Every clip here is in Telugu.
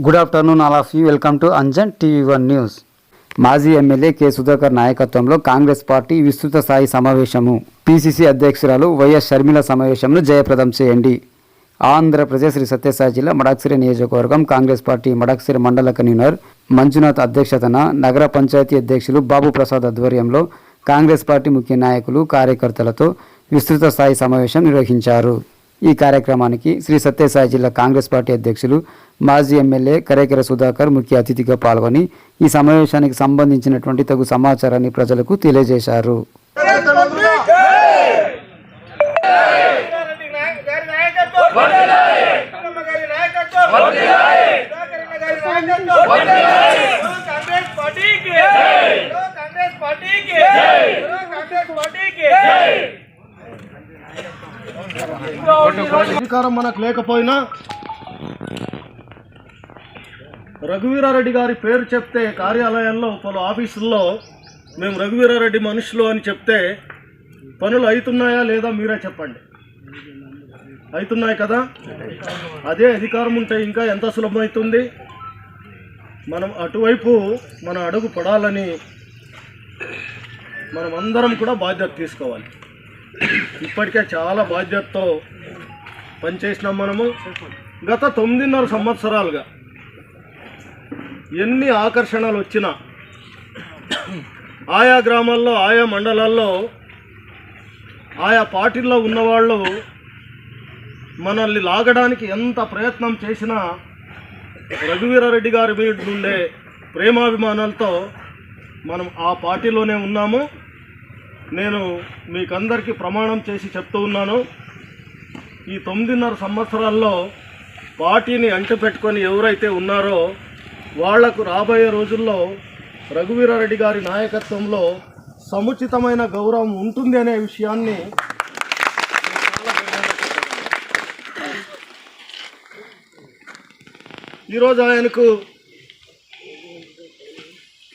Good afternoon all of you. Welcome to Anjan టీవీ1 news. మాజీ ఎమ్మెల్యే కె సుధాకర్ నాయకత్వంలో కాంగ్రెస్ పార్టీ విస్తృత స్థాయి సమావేశము పిసిసి అధ్యక్షురాలు వైఎస్ షర్మిల సమావేశంను జయప్రదం చేయండి. ఆంధ్రప్రదేశ్ శ్రీ సత్యసాయి జిల్లా మడక్సిరి నియోజకవర్గం కాంగ్రెస్ పార్టీ మడక్సిరి మండల కన్వీనర్ మంజునాథ్ అధ్యక్షతన నగర పంచాయతీ అధ్యక్షులు బాబు ప్రసాద్ ఆధ్వర్యంలో కాంగ్రెస్ పార్టీ ముఖ్య నాయకులు కార్యకర్తలతో విస్తృత స్థాయి సమావేశం నిర్వహించారు. ఈ కార్యక్రమానికి శ్రీ సత్యసాయి జిల్లా కాంగ్రెస్ పార్టీ అధ్యక్షులు మాజీ ఎమ్మెల్యే కరేకెర సుధాకర్ ముఖ్య అతిథిగా పాల్గొని ఈ సమావేశానికి సంబంధించినటువంటి తగు సమాచారాన్ని ప్రజలకు తెలియజేశారు. అధికారం మనకు లేకపోయినా రఘువీరారెడ్డి గారి పేరు చెప్తే కార్యాలయంలో పలు ఆఫీసుల్లో మేము రఘువీరారెడ్డి మనుషులు అని చెప్తే పనులు అవుతున్నాయా లేదా మీరే చెప్పండి. అవుతున్నాయి కదా. అదే అధికారం ఉంటే ఇంకా ఎంత సులభమవుతుంది. మనం అటువైపు మన అడుగు పడాలని మనం అందరం కూడా బాధ్యత తీసుకోవాలి. ఇప్పటికే చాలా బాధ్యతతో పనిచేసినాం. మనము గత 9.5 సంవత్సరాలుగా ఎన్ని ఆకర్షణలు వచ్చినా ఆయా గ్రామాల్లో ఆయా మండలాల్లో ఆయా పార్టీల్లో ఉన్నవాళ్ళు మనల్ని లాగడానికి ఎంత ప్రయత్నం చేసినా రఘువీరారెడ్డి గారి మీద నుండే ప్రేమాభిమానాలతో మనం ఆ పార్టీలోనే ఉన్నాము. నేను మీకందరికీ ప్రమాణం చేసి చెప్తూ ఉన్నాను, ఈ 9.5 సంవత్సరాల్లో పార్టీని అంటిపెట్టుకొని ఎవరైతే ఉన్నారో వాళ్లకు రాబోయే రోజుల్లో రఘువీరారెడ్డి గారి నాయకత్వంలో సముచితమైన గౌరవం ఉంటుంది అనే విషయాన్ని ఈరోజు ఆయనకు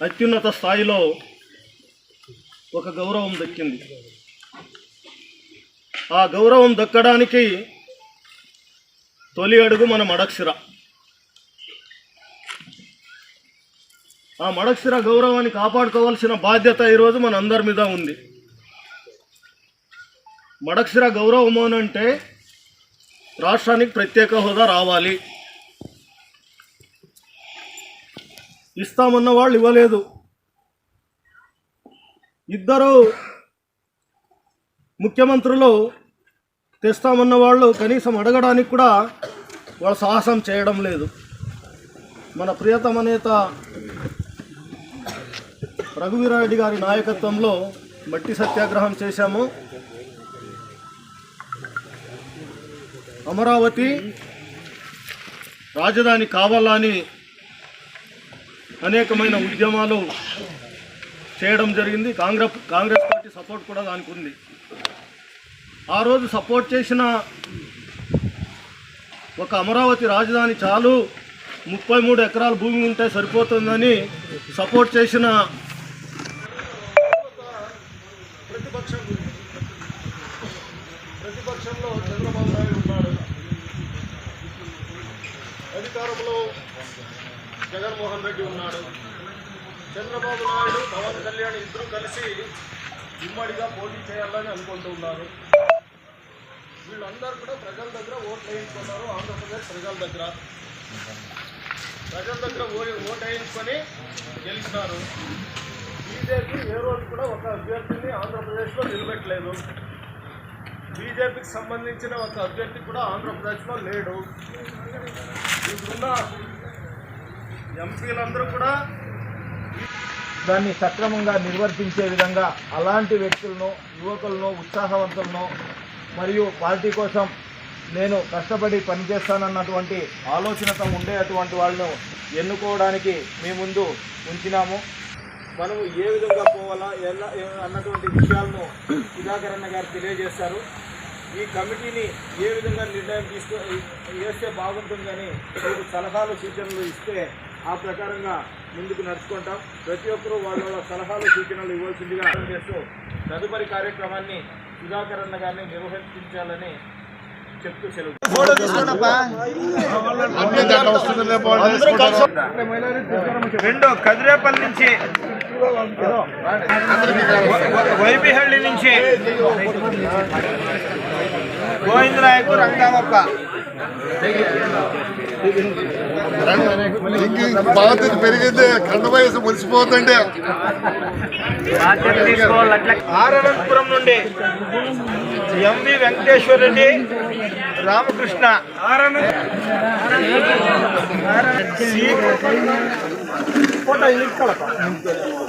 అత్యున్నత స్థాయిలో ఒక గౌరవం దక్కింది. ఆ గౌరవం దక్కడానికి తొలి అడుగు మన మడక్సిర. ఆ మడక్సిర గౌరవాన్ని కాపాడుకోవాల్సిన బాధ్యత ఈరోజు మన అందరి మీద ఉంది. మడక్సిర గౌరవం అంటే రాష్ట్రానికి ప్రత్యేక హోదా రావాలి. ఇస్తామన్న వాళ్ళు ఇవ్వలేదు. ఇద్దరు ముఖ్యమంత్రులు తెస్తామన్న వాళ్ళు కనీసం అడగడానికి కూడా వాళ్ళు సాహసం చేయడం లేదు. మన ప్రియతమ నేత రఘువీరారెడ్డి గారి నాయకత్వంలో మట్టి సత్యాగ్రహం చేశాము. అమరావతి రాజధాని కావాలని అనేకమైన ఉద్యమాలు చేయడం జరిగింది. కాంగ్రెస్ పార్టీ సపోర్ట్ కూడా దానికి ఉంది. ఆ రోజు సపోర్ట్ చేసిన ఒక అమరావతి రాజధాని చాలు, 33 ఎకరాల భూమి ఉంటే సరిపోతుందని సపోర్ట్ చేసిన ప్రతిపక్షంలో చంద్రబాబు నాయుడు ఉన్నాడు, అధికారంలో జగన్మోహన్ రెడ్డి ఉన్నాడు. చంద్రబాబు నాయుడు పవన్ కళ్యాణ్ ఇద్దరు కలిసి ఉమ్మడిగా పోటీ చేయాలని అనుకుంటూ ఉన్నారు. వీళ్ళందరూ కూడా ప్రజల దగ్గర ఓట్లు వేయించుకున్నారు. ఆంధ్రప్రదేశ్ ప్రజల దగ్గర ఓటు వేయించుకొని గెలిచినారు. బీజేపీ ఏ రోజు కూడా ఒక అభ్యర్థిని ఆంధ్రప్రదేశ్లో నిలబెట్టలేదు. బీజేపీకి సంబంధించిన ఒక అభ్యర్థి కూడా ఆంధ్రప్రదేశ్లో లేడు. ఇప్పుడున్న ఎంపీలందరూ కూడా దాన్ని సక్రమంగా నిర్వర్తించే విధంగా అలాంటి వ్యక్తులను, యువకులను, ఉత్సాహవంతులను మరియు పార్టీ కోసం నేను కష్టపడి పనిచేస్తానన్నటువంటి ఆలోచనతో ఉండేటువంటి వాళ్ళను ఎన్నుకోవడానికి మీ ముందు ఉంచినాము. మనం ఏ విధంగా పోవాలా అన్నటువంటి విషయాలను సుధాకరన్న గారు తెలియజేశారు. ఈ కమిటీని ఏ విధంగా నిర్ణయం వేస్తే బాగుంటుందని మీరు సలహాలు సూచనలు ఇస్తే ఆ ప్రకారంగా ముందుకు నడుచుకుంటాం. ప్రతి ఒక్కరూ వాళ్ళ సలహాలు సూచనలు ఇవ్వాల్సిందిగా చేస్తూ తదుపరి కార్యక్రమాన్ని సుధాకరన్న గారిని నిర్వహించాలని చెప్తూ సెలవు. రెండు కదిరేపల్లి నుంచి, వైబిహಳ್ಳಿ నుంచి గోవిందరాయకు రంగామప్ప. బాధ్యత పెరిగింది, కండ వయసు మురిసిపోతుంటే. ఆరనంతపురం నుండి ఎంవి వెంకటేశ్వర రెడ్డి, రామకృష్ణ.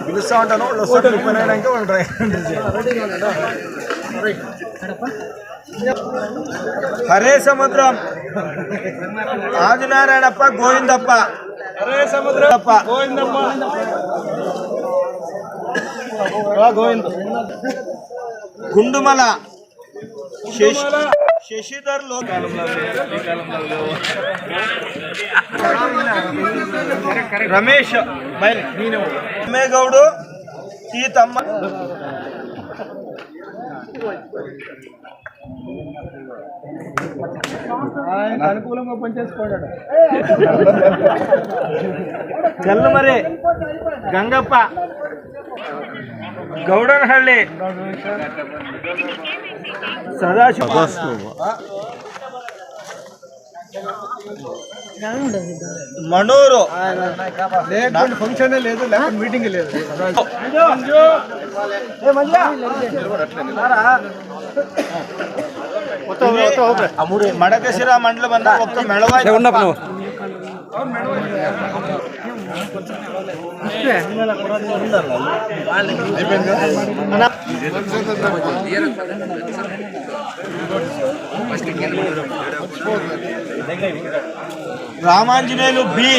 పిలుస్తా ఉంటాను హరే సముద్రం ఆదినారాయణప్ప, గోవిందప్ప. హరే సముద్రప్ప, గోవిందప్ప, గోవింద. గుండుమల శశిధర్ రమేష్ మేగౌడు, సీతమ్మ. అనుకూలంగా పనిచేసుకోండి. తెల్లమరి గంగప్ప, గౌడనహಳ್ಳಿ సదాశివ, మనూరు. ఫంక్షన్ లేదు, మీటింగ్ లేదు. మడకశిర మండలం అన్న ఒక్క మెళవాయి. రామాంజనేయులు బి,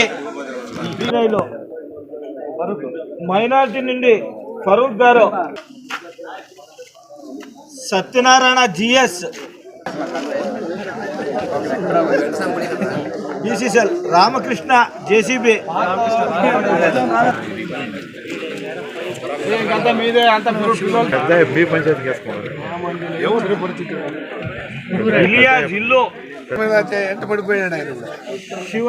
మైనార్టీ నుండి ఫరూక్ గారు. Satyanarayana GS, BCCL. Ramakrishna JCB. ఇలియా జిల్లు, ఎంత పడిపోయాడు ఆయన. శివ.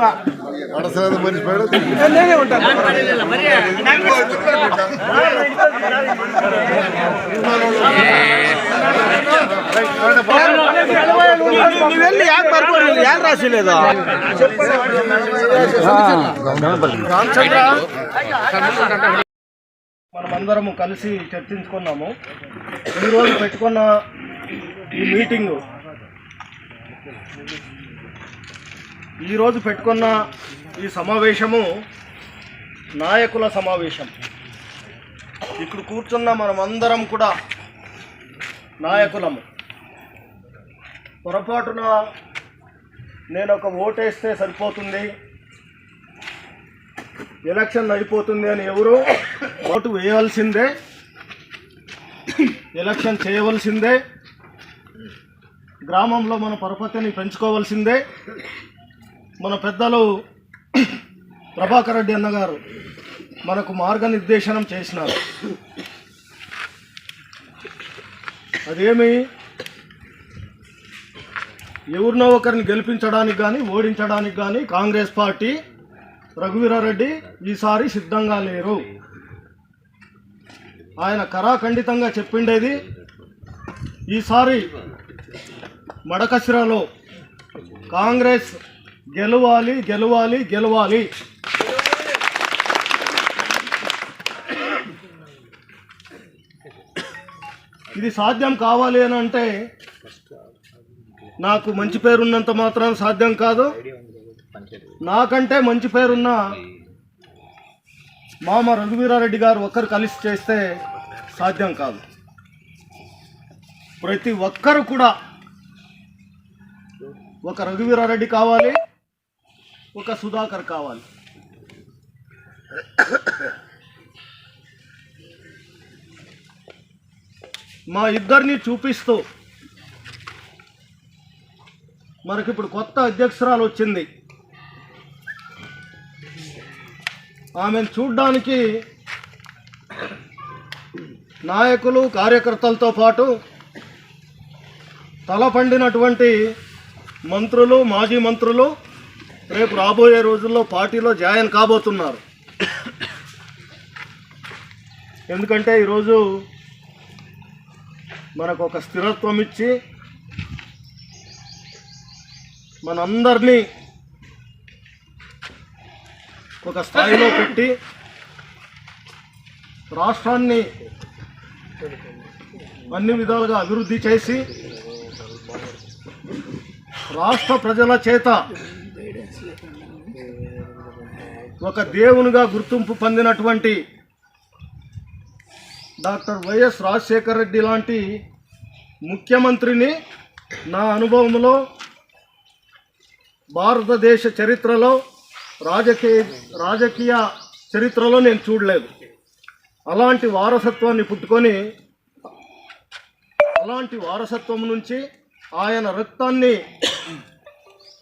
మనిషి ನೀವೆಲ್ಲಿ ಯಾಕೆ ಬರ್ಬೋದು, ಯಾರು ರಾಸಿలేదు? మనమందరము కలిసి చర్చించుకున్నాము. ఈరోజు పెట్టుకున్న ఈ మీటింగు, ఈరోజు పెట్టుకున్న ఈ సమావేశము నాయకుల సమావేశం. ఇక్కడ కూర్చున్న మనమందరం కూడా నాయకులము. పొరపాటున నేను ఒక ఓటేస్తే సరిపోతుంది, ఎలక్షన్ అయిపోతుంది అని ఎవరు ఓటు వేయవలసిందే, ఎలక్షన్ చేయవలసిందే, గ్రామంలో మన పరపతిని పెంచుకోవాల్సిందే. మన పెద్దలు ప్రభాకర్ రెడ్డి అన్నగారు మనకు మార్గనిర్దేశనం చేసినారు. అదేమి ఎవరినో ఒకరిని గెలిపించడానికి కానీ ఓడించడానికి కానీ కాంగ్రెస్ పార్టీ, రఘువీరారెడ్డి ఈసారి సిద్ధంగా లేరు. ఆయన కరాఖండితంగా చెప్పిండేది ఈసారి మడకశిరలో కాంగ్రెస్ గెలవాలి గెలవాలి గెలవాలి. ఇది సాధ్యం కావాలి అని అంటే నాకు మంచి పేరున్నంత మాత్రం సాధ్యం కాదు. నాకంటే మంచి పేరున్న మామ రఘువీరారెడ్డి గారు ఒక్కరు కలిసి చేస్తే సాధ్యం కాదు. ప్రతి ఒక్కరు కూడా ఒక రఘువీరారెడ్డి కావాలి, ఒక సుధాకర్ కావాలి. మా ఇద్దరిని చూపిస్తూ మనకిప్పుడు కొత్త అధ్యక్షురాలు వచ్చింది. ఆమెను చూడ్డానికి నాయకులు కార్యకర్తలతో పాటు తల పండినటువంటి మంత్రులు, మాజీ మంత్రులు రేపు రాబోయే రోజుల్లో పార్టీలో జాయిన్ కాబోతున్నారు. ఎందుకంటే ఈరోజు మనకు ఒక స్థిరత్వం ఇచ్చి మనందరినీ ఒక స్థాయిలో పెట్టి రాష్ట్రాన్ని అన్ని విధాలుగా అభివృద్ధి చేసి రాష్ట్ర ప్రజల చేత ఒక దేవునిగా గుర్తింపు పొందినటువంటి డాక్టర్ వైఎస్ రాజశేఖర రెడ్డి లాంటి ముఖ్యమంత్రిని నా అనుభవంలో భారతదేశ చరిత్రలో రాజకీయ చరిత్రలో నేను చూడలేదు. అలాంటి వారసత్వాన్ని పుట్టుకొని అలాంటి వారసత్వం నుంచి ఆయన రక్తాన్ని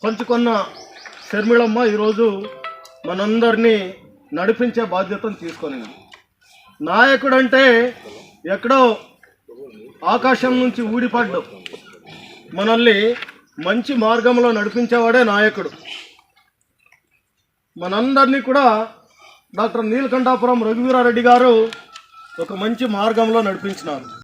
పంచుకున్న షర్మిలమ్మ ఈరోజు మనందరినీ నడిపించే బాధ్యతను తీసుకొనింది. నాయకుడు అంటే ఎక్కడో ఆకాశం నుంచి ఊడిపడ్డు మనల్ని మంచి మార్గంలో నడిపించేవాడే నాయకుడు. మనందరినీ కూడా డాక్టర్ నీలకంఠాపురం రఘువీరారెడ్డి గారు ఒక మంచి మార్గంలో నడిపించినారు.